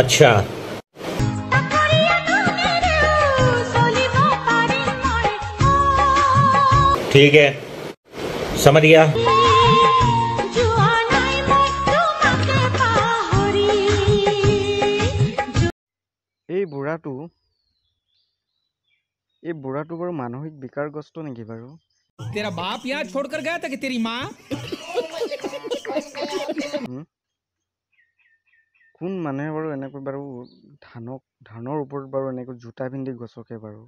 अच्छा ठीक है समझ गया। এই বুঢ়াটো বাৰু মানসিক বিকাৰগ্ৰস্ত নেকি বাৰু? तेरा बाप यहाँ छोड़कर गया था कि तेरी माँ? কোন মানুহে বাৰু এনেকৈ বাৰু ধানৰ ওপৰত বাৰু এনেকৈ জোতা পিন্ধি গছকে বাৰু?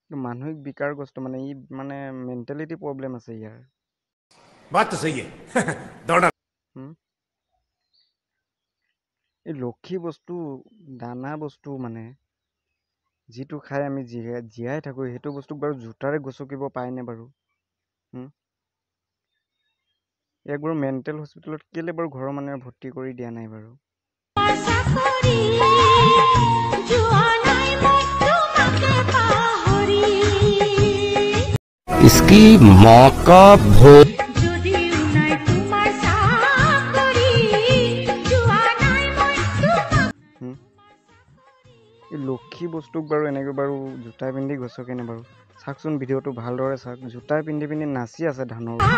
মানসিক বিকাৰগ্ৰস্ত মানে ই মানে মেণ্টেলিটি প্ৰব্লেম আছে ইয়াৰ। बात तो सही है दौड़ा। এই লক্ষী বস্তু দানা বস্তু মানে যিটো খাই আমি জীয়াই থাকো সেইটো বস্তুক বাৰু জোতাৰে গছকিব পায়নে বাৰু? ইয়াক বাৰু মেণ্টেল হস্পিটেলত কেলে বাৰু ঘৰৰ মানুহে ভৰ্তি কৰি দিয়া নাই বাৰু? इसकी मौका भोग এই লক্ষী বস্তুক বাৰু এনেকৈ বাৰু জোতা পিন্ধি গছকেনে বাৰু? চাওকচোন ভিডিঅ'টো ভালদৰে চাওক। জোতা পিন্ধি পিন্ধি নাচি আছে ধানৰ ওপৰত।